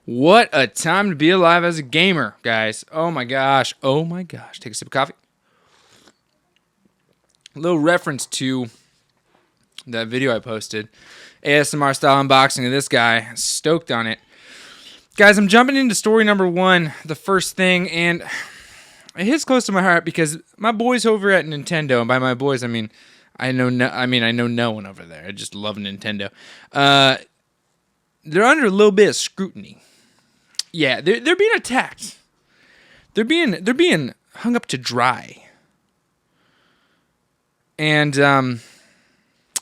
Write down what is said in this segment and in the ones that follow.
What a time to be alive as a gamer, guys. Oh my gosh. Oh my gosh. Take a sip of coffee. A little reference to that video I posted. ASMR style unboxing of this guy. Stoked on it. Guys, I'm jumping into story number 1, the first thing, and it hits close to my heart because my boys over at Nintendo, and by my boys, I know no one over there. I just love Nintendo. They're under a little bit of scrutiny. Yeah, they're being attacked. They're being hung up to dry. And I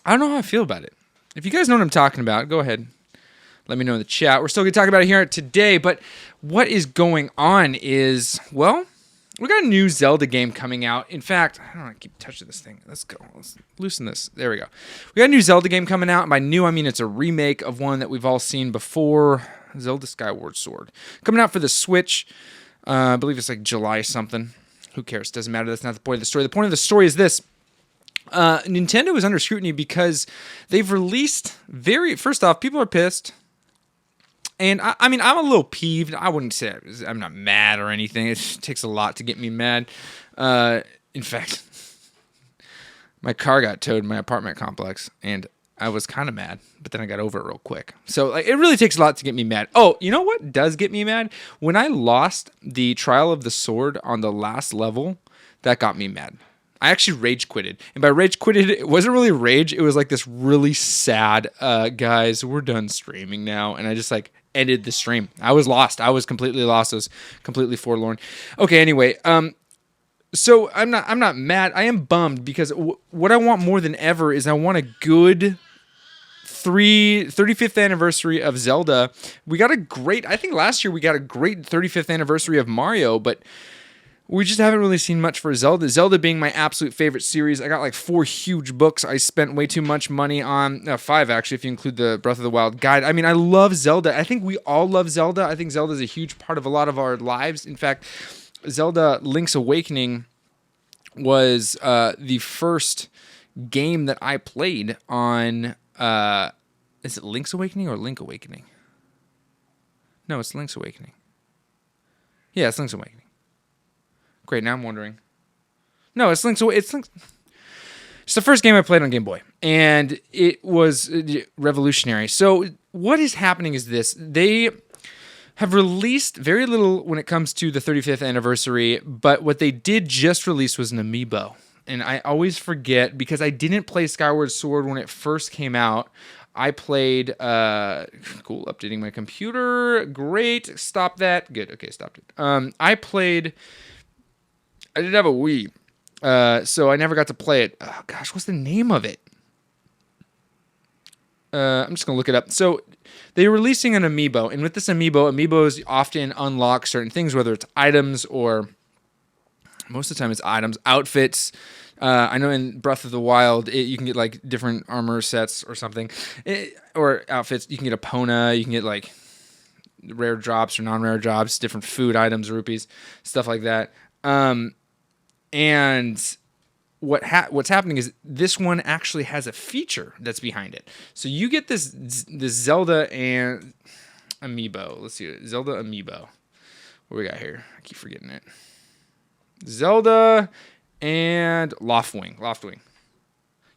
don't know how I feel about it. If you guys know what I'm talking about, go ahead. Let me know in the chat. We're still going to talk about it here today, but what is going on is, well, we got a new Zelda game coming out. In fact, I don't want to keep touching this thing. Let's go. Let's loosen this. There we go. We got a new Zelda game coming out. And by new, I mean it's a remake of one that we've all seen before, Zelda Skyward Sword. Coming out for the Switch. I believe it's like July something. Who cares? Doesn't matter. That's not the point of the story. The point of the story is this. Nintendo is under scrutiny because they've released first off, people are pissed. And I mean, I'm a little peeved. I wouldn't say I'm not mad or anything. It takes a lot to get me mad. In fact, my car got towed in my apartment complex, and I was kind of mad, but then I got over it real quick. So it really takes a lot to get me mad. Oh, you know what does get me mad? When I lost the Trial of the Sword on the last level, that got me mad. I actually rage quitted. And by rage quitted, it wasn't really rage. It was like this really sad, guys, we're done streaming now. And I just ended the stream. I was lost. I was completely lost. I was completely forlorn. Okay, anyway, so I'm not mad. I am bummed because what I want more than ever is I want a good 35th anniversary of Zelda. I think last year we got a great 35th anniversary of Mario, but we just haven't really seen much for Zelda. Zelda being my absolute favorite series. I got 4 huge books I spent way too much money on. 5, actually, if you include the Breath of the Wild guide. I mean, I love Zelda. I think we all love Zelda. I think Zelda is a huge part of a lot of our lives. In fact, Zelda Link's Awakening was the first game that I played on... is it Link's Awakening or Link Awakening? No, it's Link's Awakening. Yeah, it's Link's Awakening. Great, now I'm wondering. No, it's Link's Awakening. It's the first game I played on Game Boy, and it was revolutionary. So what is happening is this. They have released very little when it comes to the 35th anniversary, but what they did just release was an Amiibo. And I always forget because I didn't play Skyward Sword when it first came out. I played, cool, updating my computer. Great, stop that. Good, okay, stopped it. I did have a Wii, so I never got to play it. Oh, gosh, what's the name of it? I'm just going to look it up. So they're releasing an Amiibo, and with this Amiibos often unlock certain things, whether it's items or most of the time it's items, outfits. I know in Breath of the Wild, you can get different armor sets or something, or outfits. You can get a Pona, you can get rare drops or non-rare drops, different food items, rupees, stuff like that. And what's happening is this one actually has a feature that's behind it. So you get this Zelda and Amiibo. Let's see, Zelda Amiibo. What we got here? I keep forgetting it. Zelda and Loftwing.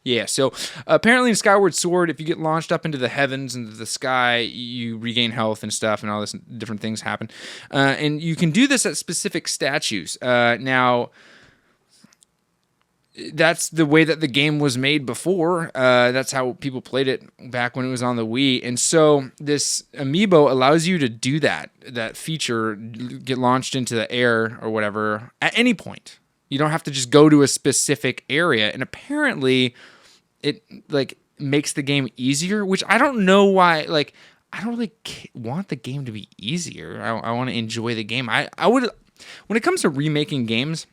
Yeah, so apparently in Skyward Sword, if you get launched up into the heavens, into the sky, you regain health and stuff, and all this different things happen. And you can do this at specific statues. Now, that's the way that the game was made before. That's how people played it back when it was on the Wii. And so this Amiibo allows you to do that feature, get launched into the air or whatever, at any point. You don't have to just go to a specific area. And apparently it makes the game easier, which I don't know why. I don't really want the game to be easier. I want to enjoy the game. I would, when it comes to remaking games,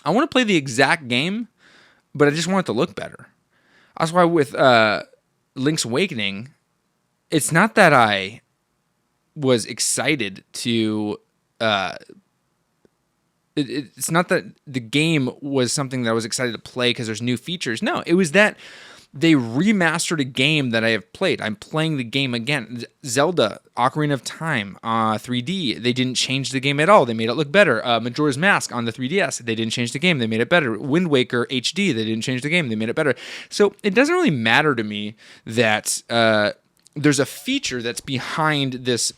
I want to play the exact game, but I just want it to look better. That's why with Link's Awakening, it's not that I was excited to... It's not that the game was something that I was excited to play because there's new features. No, it was that they remastered a game that I have played. I'm playing the game again. Zelda Ocarina of Time 3D. They didn't change the game at all. They made it look better. Majora's Mask on the 3DS. They didn't change the game. They made it better. Wind Waker HD. They didn't change the game. They made it better. So it doesn't really matter to me that there's a feature that's behind this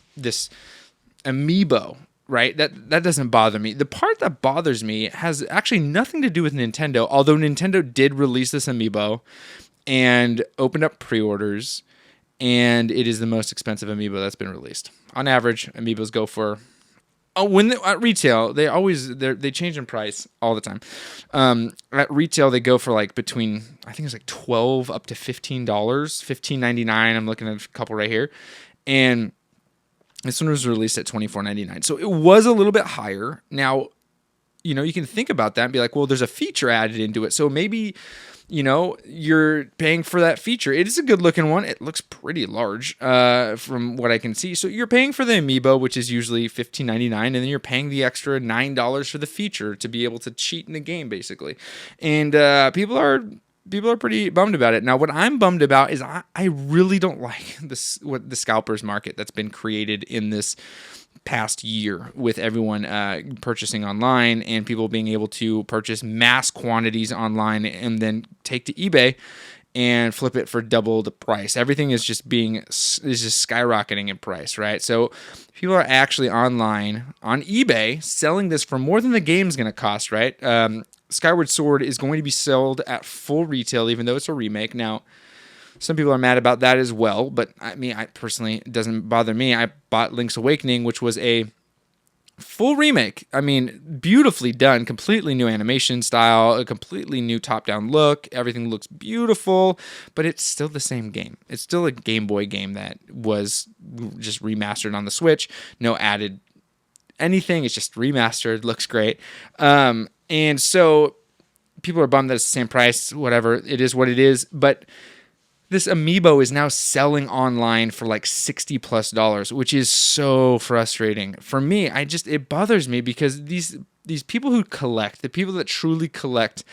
Amiibo. Right? That doesn't bother me. The part that bothers me has actually nothing to do with Nintendo, although Nintendo did release this Amiibo and opened up pre-orders, and it is the most expensive Amiibo that's been released. On average, Amiibos go for at retail, they change in price all the time. At retail, they go for like between, I think it's like $12 up to $15, $15.99. I'm looking at a couple right here, and this one was released at $24.99. So it was a little bit higher. Now, you can think about that and be like, well, there's a feature added into it. So maybe, you're paying for that feature. It is a good looking one. It looks pretty large from what I can see. So you're paying for the Amiibo, which is usually $15.99, and then you're paying the extra $9 for the feature to be able to cheat in the game, basically. And people are pretty bummed about it. Now, what I'm bummed about is I really don't like what the scalpers market that's been created in this past year with everyone purchasing online and people being able to purchase mass quantities online and then take to eBay and flip it for double the price. Everything is just skyrocketing in price, right? So people are actually online on eBay selling this for more than the game's going to cost, right? Skyward Sword is going to be sold at full retail, even though it's a remake. Now, some people are mad about that as well, but I personally, it doesn't bother me. I bought Link's Awakening, which was a full remake. Beautifully done, completely new animation style, a completely new top-down look. Everything looks beautiful, but it's still the same game. It's still a Game Boy game that was just remastered on the Switch. No added anything. It's just remastered. Looks great. And so people are bummed that it's the same price. Whatever. It is what it is. But this Amiibo is now selling online for like $60+, which is so frustrating. For me, it bothers me because these people who collect, the people that truly collect,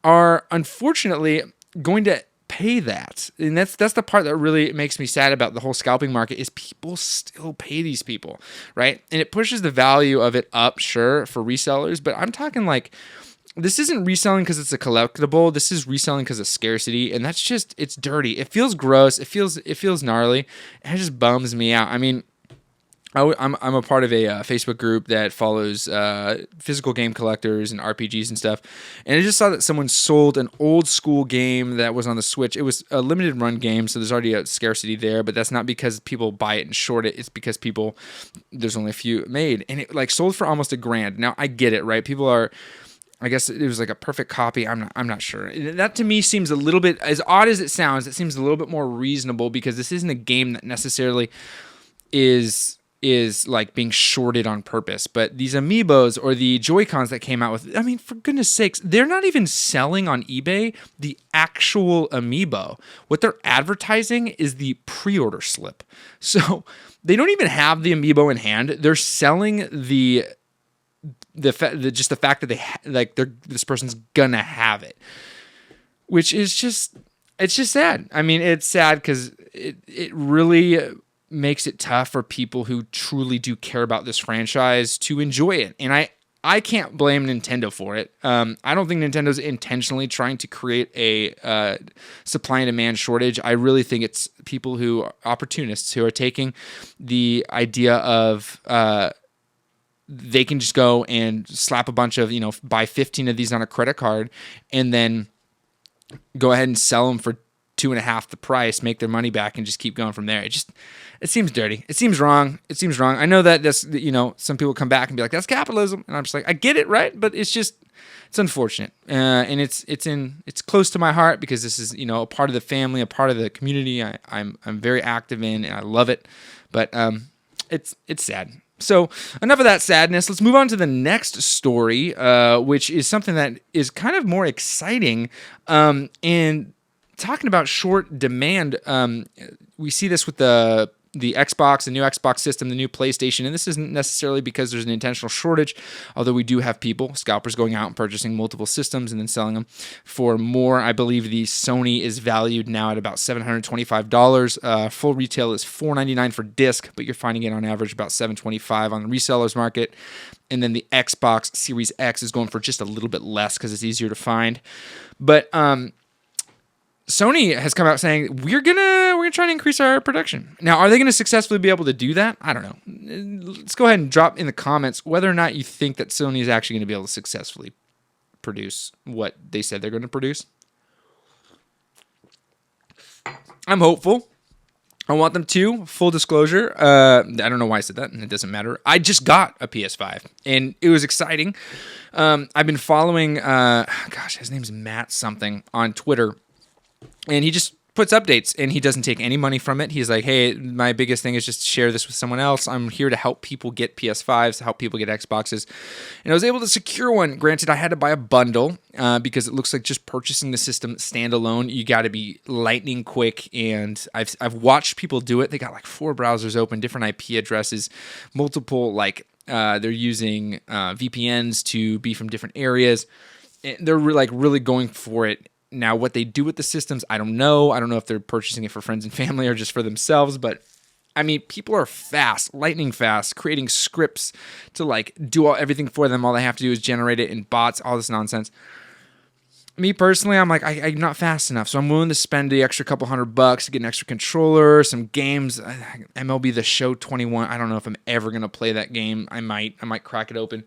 are unfortunately going to pay that. And that's the part that really makes me sad about the whole scalping market is people still pay these people, right? And it pushes the value of it up, sure, for resellers, but I'm talking like this isn't reselling because it's a collectible. This is reselling because of scarcity, and that's just, it's dirty. It feels gross. It feels gnarly. And it just bums me out. I'm a part of a Facebook group that follows physical game collectors and RPGs and stuff, and I just saw that someone sold an old school game that was on the Switch. It was a limited run game, so there's already a scarcity there, but that's not because people buy it and short it. It's because there's only a few made, and it like sold for almost $1,000. Now I get it, right? People are, I guess it was like a perfect copy. I'm not sure. That to me seems a little bit, as odd as it sounds, it seems a little bit more reasonable because this isn't a game that necessarily is like being shorted on purpose. But these Amiibos or the Joy-Cons that came out with, for goodness sakes, they're not even selling on eBay the actual Amiibo. What they're advertising is the pre-order slip. So they don't even have the Amiibo in hand. They're selling the fact that this person's gonna have it, which is just, it's just sad. It's sad because it really makes it tough for people who truly do care about this franchise to enjoy it. And I can't blame Nintendo for it. I don't think Nintendo's intentionally trying to create a supply and demand shortage. I really think it's people opportunists who are taking the idea of they can just go and slap a bunch of, buy 15 of these on a credit card and then go ahead and sell them for 2.5 the price, make their money back, and just keep going from there. It seems dirty. It seems wrong. I know that this, some people come back and be like, that's capitalism. And I'm just like, I get it, right? But it's unfortunate. And it's close to my heart because this is, a part of the family, a part of the community I'm very active in, and I love it. But it's sad. So enough of that sadness. Let's move on to the next story, which is something that is kind of more exciting. And talking about short demand, we see this with the the Xbox, the new Xbox system, the new PlayStation, and this isn't necessarily because there's an intentional shortage, although we do have people, scalpers, going out and purchasing multiple systems and then selling them for more. I believe the Sony is valued now at about $725. Full retail is $499 for disc, but you're finding it on average about $725 on the resellers market. And then the Xbox Series X is going for just a little bit less because it's easier to find. But Sony has come out saying we're gonna try to increase our production. Now, are they gonna successfully be able to do that? I don't know. Let's go ahead and drop in the comments whether or not you think that Sony is actually gonna be able to successfully produce what they said they're gonna produce. I'm hopeful. I want them to. Full disclosure. I don't know why I said that, and it doesn't matter. I just got a PS5, and it was exciting. I've been following, his name's Matt something on Twitter. And he just puts updates, and he doesn't take any money from it. He's like, hey, my biggest thing is just share this with someone else. I'm here to help people get PS5s, to help people get Xboxes. And I was able to secure one. Granted, I had to buy a bundle because it looks like just purchasing the system standalone, you got to be lightning quick. And I've watched people do it. They got like 4 browsers open, different IP addresses, multiple, they're using VPNs to be from different areas. And they're really going for it. Now, what they do with the systems, I don't know. I don't know if they're purchasing it for friends and family or just for themselves. But, I mean, people are fast, lightning fast, creating scripts to, do everything for them. All they have to do is generate it in bots, all this nonsense. Me, personally, I'm like, I'm not fast enough. So I'm willing to spend the extra couple $100 to get an extra controller, some games. MLB The Show 21. I don't know if I'm ever going to play that game. I might crack it open.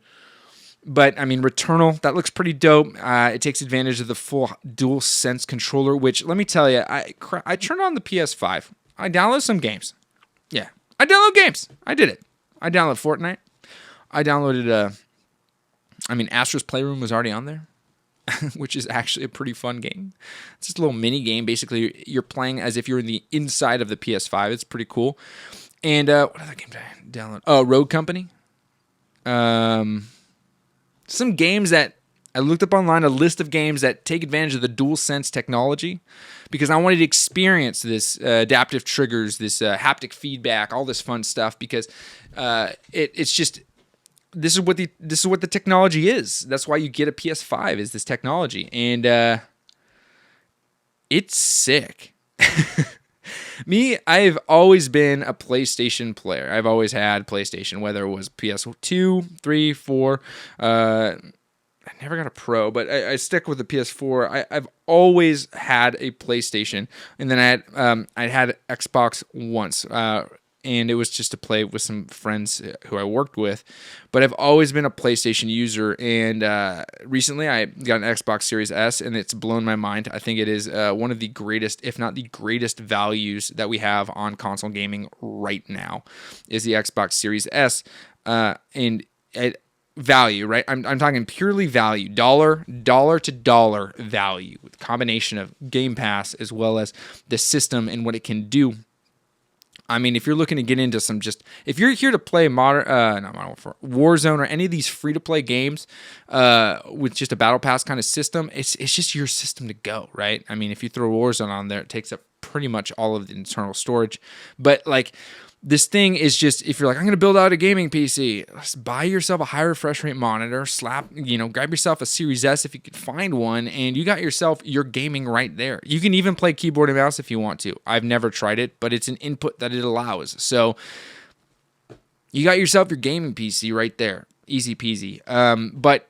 But, I mean, Returnal, that looks pretty dope. It takes advantage of the full DualSense controller, which, let me tell you, I turned on the PS5. I downloaded some games. Yeah, I download games. I did it. I downloaded Fortnite. I downloaded, Astro's Playroom was already on there, which is actually a pretty fun game. It's just a little mini game. Basically, you're playing as if you're in the inside of the PS5. It's pretty cool. And what other game did I download? Oh, Road Company. Some games that I looked up online, a list of games that take advantage of the DualSense technology, because I wanted to experience this adaptive triggers, this haptic feedback, all this fun stuff. Because it's just this is what the technology is. That's why you get a PS5 is this technology, and it's sick. Me, I've always been a PlayStation player. I've always had PlayStation, whether it was PS2, 3, 4. I never got a Pro, but I stick with the PS4. I've always had a PlayStation, and then I had Xbox once, and it was just to play with some friends who I worked with. But I've always been a PlayStation user, and recently I got an Xbox Series S, and it's blown my mind. I think it is one of the greatest, if not the greatest, values that we have on console gaming right now is the Xbox Series S, and value, right? I'm talking purely value, dollar to dollar value, with a combination of Game Pass as well as the system and what it can do. I mean, if you're looking to get into if you're here to play Warzone or any of these free-to-play games with just a Battle Pass kind of system, it's just your system to go, right? I mean, if you throw Warzone on there, it takes up pretty much all of the internal storage. But, this thing is just, if you're like, I'm going to build out a gaming PC, just buy yourself a high refresh rate monitor, grab yourself a Series S if you could find one, and you got yourself your gaming right there. You can even play keyboard and mouse if you want to. I've never tried it, but it's an input that it allows. So you got yourself your gaming PC right there. Easy peasy. But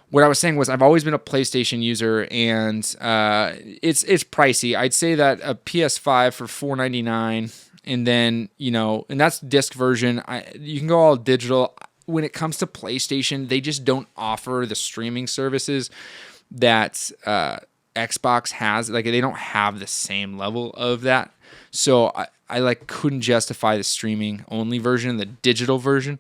what I was saying was I've always been a PlayStation user, and it's pricey. I'd say that a PS5 for $499. And then, and that's disc version. You can go all digital. When it comes to PlayStation, they just don't offer the streaming services that Xbox has. They don't have the same level of that. So I couldn't justify the streaming only version, the digital version.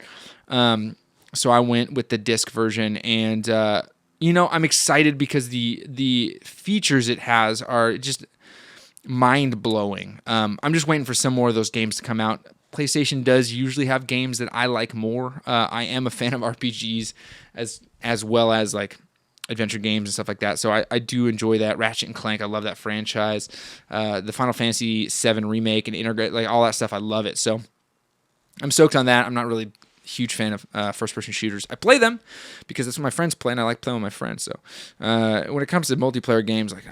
So I went with the disc version, and I'm excited because the features it has are just mind-blowing. I'm just waiting for some more of those games to come out. PlayStation does usually have games that I like more. I am a fan of RPGs as well as adventure games and stuff like that. So I do enjoy that. Ratchet and Clank, I love that franchise. The Final Fantasy VII remake and integrate, like all that stuff, I love it. So I'm stoked on that. I'm not really a huge fan of first-person shooters. I play them because that's what my friends play, and I like playing with my friends. So when it comes to multiplayer games, like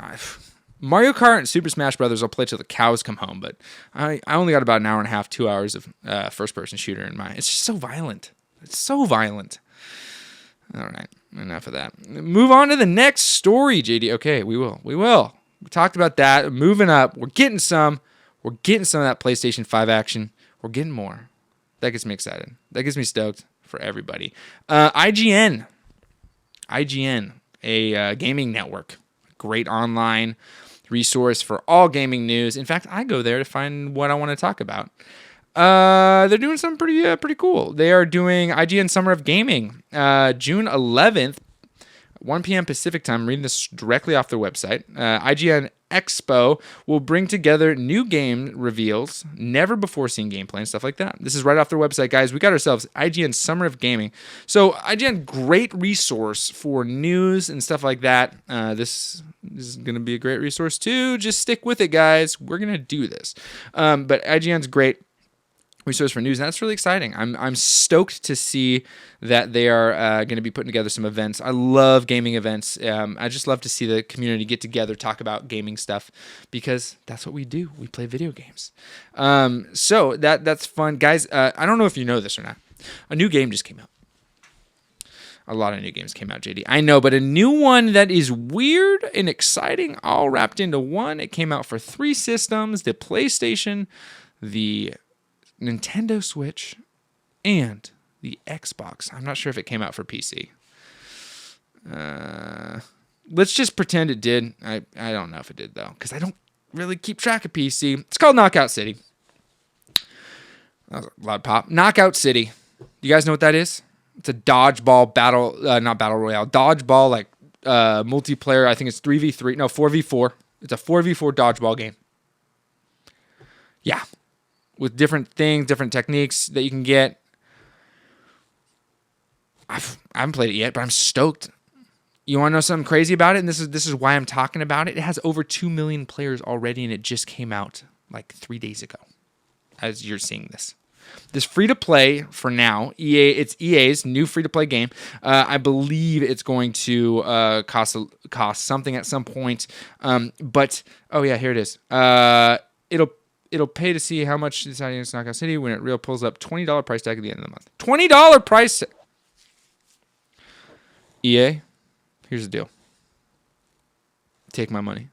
Mario Kart and Super Smash Brothers, I'll play till the cows come home. But I only got about an hour and a half, 2 hours of first-person shooter in my. It's just so violent. It's so violent. All right, enough of that. Move on to the next story, JD. Okay, we will. We talked about that. Moving up. We're getting some. We're getting some of that PlayStation 5 action. We're getting more. That gets me excited. That gets me stoked for everybody. IGN, a gaming network. Great online resource for all gaming news. In fact, I go there to find what I want to talk about. They're doing something pretty cool. They are doing IGN Summer of Gaming, June 11th, 1 p.m. Pacific time. I'm reading this directly off their website. IGN Expo will bring together new game reveals, never before seen gameplay and stuff like that. This is right off their website, guys. We got ourselves IGN Summer of Gaming. So IGN, great resource for news and stuff like that. This is going to be a great resource too. Just stick with it, guys. We're going to do this. But IGN's great resource for news, and that's really exciting. I'm stoked to see that they are going to be putting together some events. I love gaming events. I just love to see the community get together, talk about gaming stuff, because that's what we do. We play video games. So that's fun. Guys, I don't know if you know this or not. A new game just came out. A lot of new games came out, JD. I know, but a new one that is weird and exciting all wrapped into one. It came out for 3 systems, the PlayStation, the Nintendo Switch, and the Xbox. I'm not sure if it came out for PC. Let's just pretend it did. I don't know if it did, though, because I don't really keep track of PC. It's called Knockout City. That was a loud pop. Knockout City. You guys know what that is? It's a dodgeball battle, not battle royale, dodgeball, like multiplayer. I think it's 3v3. No, 4v4. It's a 4v4 dodgeball game. Yeah. With different things, different techniques that you can get. I haven't played it yet, but I'm stoked. You want to know something crazy about it? And this is why I'm talking about it. It has over 2 million players already, and it just came out like 3 days ago, as you're seeing this. This free-to-play for now. It's EA's new free-to-play game. I believe it's going to cost something at some point. But, oh yeah, here it is. It'll pay to see how much this audience Knockout City when it real pulls up $20 price tag at the end of the month. $20 price tag. EA, here's the deal. Take my money.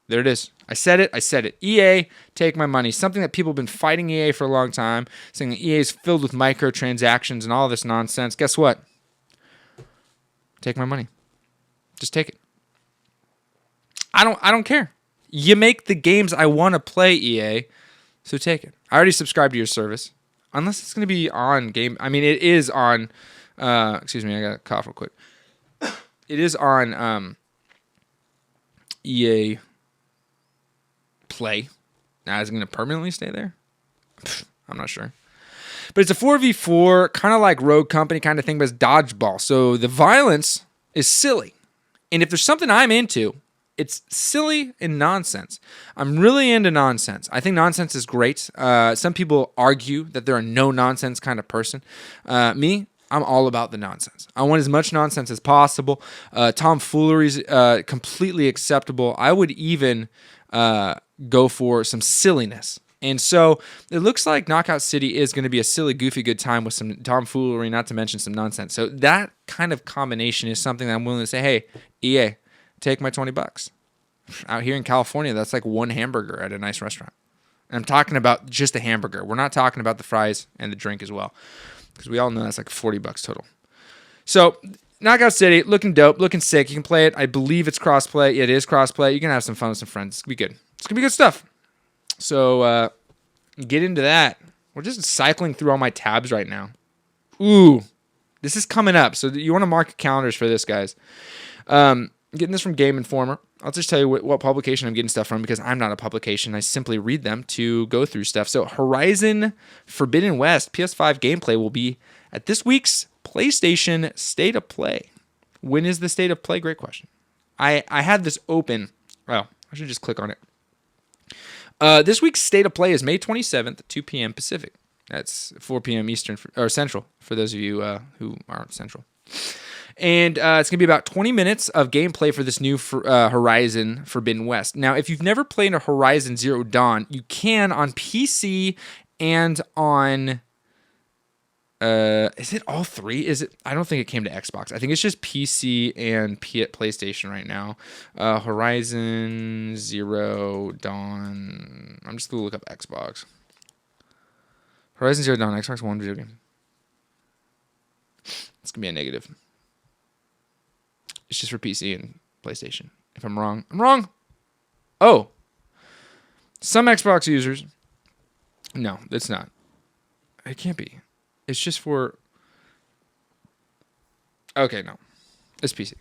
There it is. I said it. EA, take my money. Something that people have been fighting EA for a long time, saying that EA is filled with microtransactions and all this nonsense. Guess what? Take my money. Just take it. I don't care. You make the games I want to play, EA, so take it. I already subscribed to your service. Unless it's going to be on game. I mean, it is on. Excuse me, I got to cough real quick. It is on EA Play. Now, is it going to permanently stay there? I'm not sure. But it's a 4v4, kind of like Rogue Company kind of thing, but it's dodgeball. So the violence is silly. And if there's something I'm into, it's silly and nonsense. I'm really into nonsense. I think nonsense is great. Some people argue that they're a no-nonsense kind of person. Me, I'm all about the nonsense. I want as much nonsense as possible. Tomfoolery is completely acceptable. I would even go for some silliness. And so it looks like Knockout City is going to be a silly, goofy, good time with some tomfoolery, not to mention some nonsense. So that kind of combination is something that I'm willing to say, hey, EA, take my $20. Out here in California, that's like one hamburger at a nice restaurant. And I'm talking about just a hamburger. We're not talking about the fries and the drink as well, because we all know that's like $40 total. So Knockout City, looking dope, looking sick. You can play it. I believe it's crossplay. It is crossplay. You can have some fun with some friends. It's going to be good. It's going to be good stuff. So get into that. We're just cycling through all my tabs right now. Ooh, this is coming up. So you want to mark your calendars for this, guys. Getting this from Game Informer. I'll just tell you what publication I'm getting stuff from, because I'm not a publication. I simply read them to go through stuff. So Horizon Forbidden West PS5 gameplay will be at this week's PlayStation State of Play. When is the state of play? Great question. I had this open. Oh, I should just click on it. This week's state of play is May 27th, 2 p.m. Pacific. That's 4 p.m. Eastern or Central for those of you who aren't Central. And it's going to be about 20 minutes of gameplay for this new Horizon Forbidden West. Now, if you've never played a Horizon Zero Dawn, you can on PC and on... is it all three? Is it? I don't think it came to Xbox. I think it's just PC and PlayStation right now. Horizon Zero Dawn. I'm just going to look up Xbox. Horizon Zero Dawn, Xbox One video game. It's going to be a negative. It's just for PC and PlayStation. If I'm wrong, I'm wrong. Oh. Some Xbox users. No, it's not. It can't be. It's just for... Okay, no. It's PC.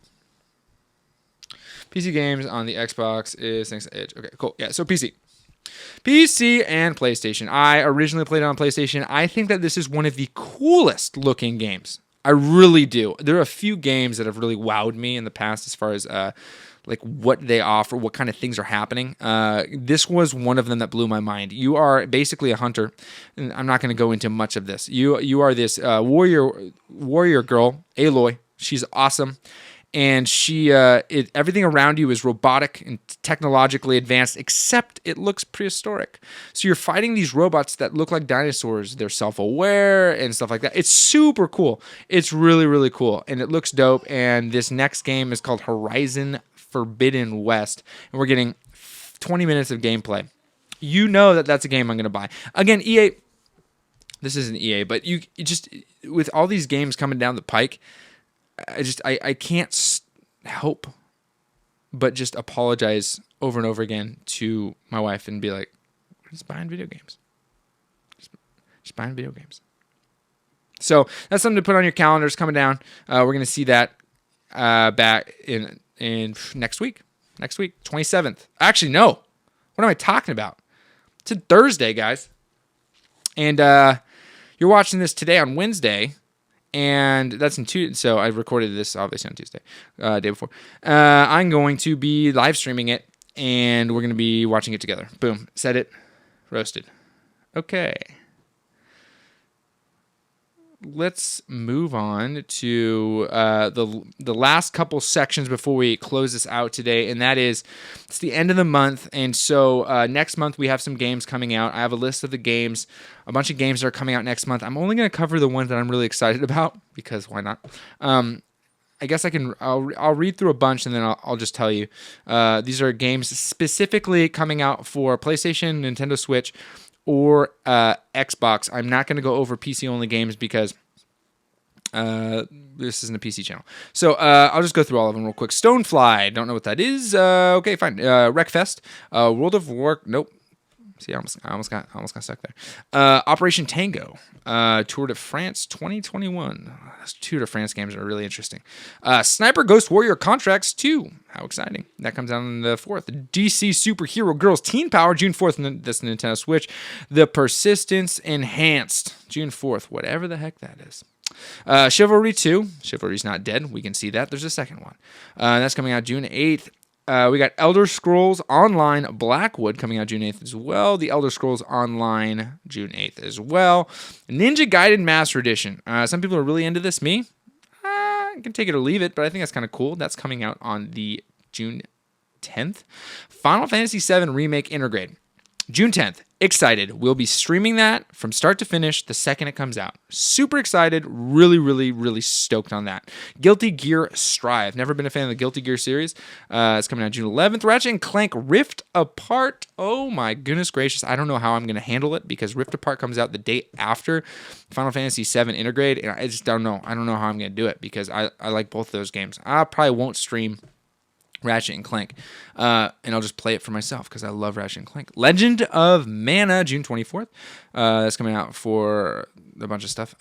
PC games on the Xbox is thanks to Edge. Okay, cool. Yeah, so PC. PC and PlayStation. I originally played it on PlayStation. I think that this is one of the coolest looking games. I really do. There are a few games that have really wowed me in the past as far as like what they offer, what kind of things are happening. This was one of them that blew my mind. You are basically a hunter. And I'm not going to go into much of this. You are this warrior girl, Aloy. She's awesome. And everything around you is robotic and technologically advanced, except it looks prehistoric. So you're fighting these robots that look like dinosaurs. They're self-aware and stuff like that. It's super cool. It's really, really cool. And it looks dope. And this next game is called Horizon Forbidden West. And we're getting 20 minutes of gameplay. You know that that's a game I'm going to buy. Again, EA, this isn't EA, but you just, with all these games coming down the pike, I can't help but just apologize over and over again to my wife and be like, we're just buying video games. Just buying video games. So that's something to put on your calendars coming down. We're going to see that back in next week. Next week, 27th. Actually, no. What am I talking about? It's a Thursday, guys. And you're watching this today on Wednesday. And that's in Tuesday. So I recorded this obviously on Tuesday, day before. I'm going to be live streaming it, and we're going to be watching it together. Boom. Set it. Roasted. Okay. Let's move on to the last couple sections before we close this out today, and that is it's the end of the month, and so next month we have some games coming out. I have a list of the games, a bunch of games that are coming out next month. I'm only going to cover the ones that I'm really excited about because why not? I guess I'll read through a bunch and then I'll just tell you. These are games specifically coming out for PlayStation, Nintendo Switch, or Xbox. I'm not going to go over PC-only games because this isn't a PC channel. So I'll just go through all of them real quick. Stonefly, don't know what that is. Okay, fine. Wreckfest, World of War. Nope. See, I almost got stuck there. Operation Tango, Tour de France 2021. Those Tour de France games are really interesting. Sniper Ghost Warrior Contracts 2. How exciting. That comes out on the 4th. DC Superhero Girls Teen Power, June 4th. That's Nintendo Switch. The Persistence Enhanced, June 4th. Whatever the heck that is. Chivalry 2. Chivalry's not dead. We can see that. There's a second one. That's coming out June 8th. We got Elder Scrolls Online Blackwood coming out June 8th as well. The Elder Scrolls Online June 8th as well. Ninja Gaiden Master Edition. Some people are really into this. Me? I can take it or leave it, but I think that's kind of cool. That's coming out on the June 10th. Final Fantasy VII Remake Intergrade. June 10th. Excited. We'll be streaming that from start to finish the second it comes out. Super excited. Really, really, really stoked on that. Guilty Gear Strive. Never been a fan of the Guilty Gear series. It's coming out June 11th. Ratchet & Clank Rift Apart. Oh my goodness gracious. I don't know how I'm going to handle it because Rift Apart comes out the day after Final Fantasy VII Intergrade. And I just don't know. I don't know how I'm going to do it because I like both of those games. I probably won't stream Ratchet & Clank, and I'll just play it for myself because I love Ratchet & Clank. Legend of Mana, June 24th. That's coming out for a bunch of stuff.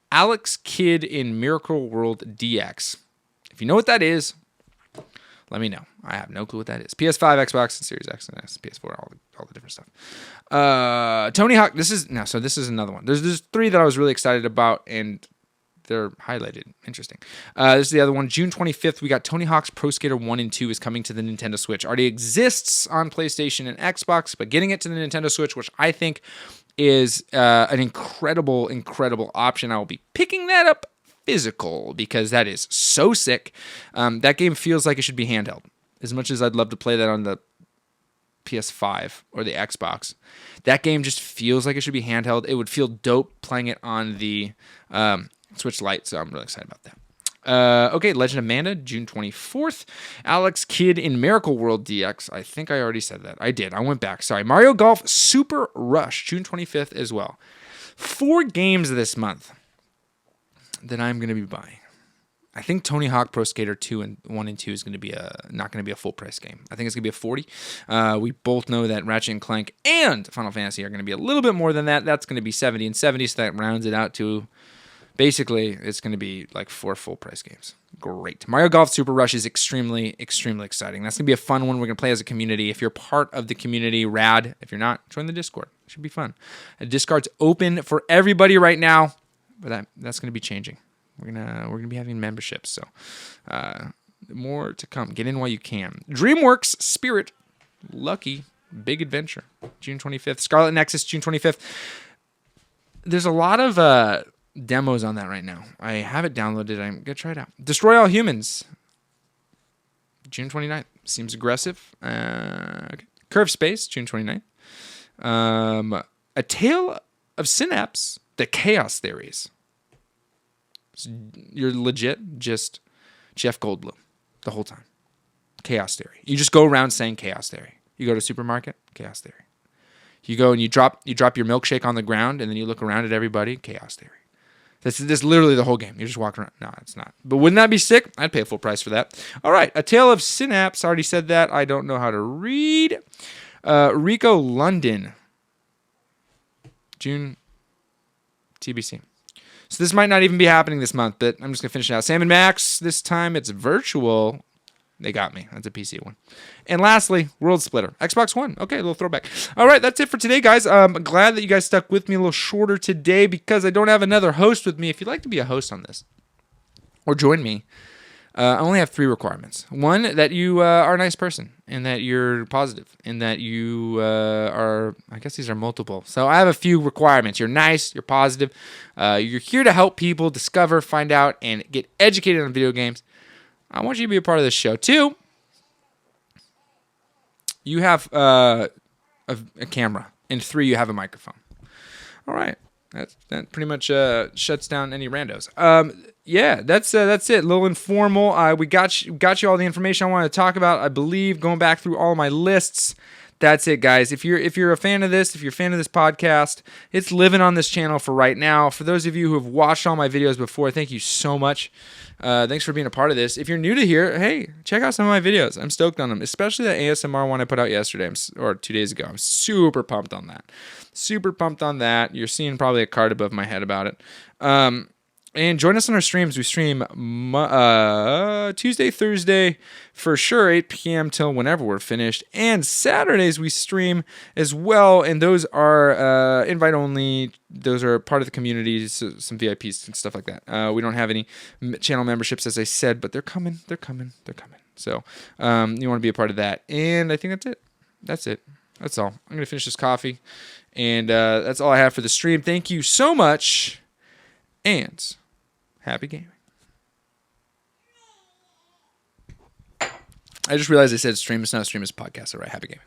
Alex Kidd in Miracle World DX. If you know what that is, let me know. I have no clue what that is. PS5, Xbox, and Series X and S, PS4, all the different stuff. Tony Hawk. This is another one. There's 3 that I was really excited about, and they're highlighted. Interesting. This is the other one. June 25th, we got Tony Hawk's Pro Skater 1 and 2 is coming to the Nintendo Switch. Already exists on PlayStation and Xbox, but getting it to the Nintendo Switch, which I think is an incredible, incredible option. I will be picking that up physical because that is so sick. That game feels like it should be handheld. As much as I'd love to play that on the PS5 or the Xbox, that game just feels like it should be handheld. It would feel dope playing it on the Switch Lite, so I'm really excited about that. Okay, Legend of Mana, June 24th. Alex Kidd in Miracle World DX. I think I already said that. I did. I went back. Sorry. Mario Golf Super Rush, June 25th as well. 4 games this month that I'm going to be buying. I think Tony Hawk Pro Skater 1 and 2 is going to be not going to be a full price game. I think it's going to be a 40. We both know that Ratchet and Clank and Final Fantasy are going to be a little bit more than that. That's going to be 70 and 70, so that rounds it out to basically it's going to be like 4 full price games. Great. Mario Golf Super Rush is extremely, extremely exciting. That's going to be a fun one. We're going to play as a community. If you're part of the community, rad. If you're not, join the Discord. It should be fun. The Discord's open for everybody right now, but that's going to be changing. We're gonna be having memberships, so more to come. Get in while you can. DreamWorks Spirit Lucky Big Adventure, June 25th. Scarlet Nexus, June 25th. There's a lot of demos on that right now. I have it downloaded. I'm gonna try it out. Destroy All Humans, June 29th. Seems aggressive. Okay. Curve Space, June 29th. A Tale of Synapse, The Chaos Theories. You're legit just Jeff Goldblum the whole time. Chaos Theory. You just go around saying Chaos Theory. You go to a supermarket, Chaos Theory. You go and you drop your milkshake on the ground, and then you look around at everybody, Chaos Theory. That's literally the whole game. You just walk around. No, it's not. But wouldn't that be sick? I'd pay a full price for that. All right. A Tale of Synapse. Already said that. I don't know how to read. Rico London. June TBC. So this might not even be happening this month, but I'm just going to finish it out. Sam & Max, this time it's virtual. They got me. That's a PC one. And lastly, World Splitter. Xbox One. Okay, a little throwback. All right, that's it for today, guys. I'm glad that you guys stuck with me a little shorter today because I don't have another host with me. If you'd like to be a host on this or join me, I only have 3 requirements. 1, that you are a nice person and that you're positive and that you are, I guess these are multiple. So I have a few requirements. You're nice, you're positive, you're here to help people discover, find out, and get educated on video games. I want you to be a part of this show. 2, you have a camera. And 3, you have a microphone. All right. That pretty much shuts down any randos. Yeah, that's it. A little informal. We got you all the information I wanted to talk about. I believe going back through all my lists. That's it, guys. If you're a fan of this, if you're a fan of this podcast, it's living on this channel for right now. For those of you who have watched all my videos before, thank you so much. Thanks for being a part of this. If you're new to here, hey, check out some of my videos. I'm stoked on them, especially that ASMR one I put out yesterday or 2 days ago. I'm super pumped on that. You're seeing probably a card above my head about it. And join us on our streams. We stream Tuesday, Thursday, for sure, 8 p.m. till whenever we're finished. And Saturdays we stream as well. And those are invite only. Those are part of the community, so some VIPs and stuff like that. We don't have any channel memberships, as I said, but they're coming. So you want to be a part of that. And I think that's it. That's all. I'm going to finish this coffee. And that's all I have for the stream. Thank you so much. And happy gaming. I just realized I said stream. It's not a stream, it's a podcast. All right, happy gaming.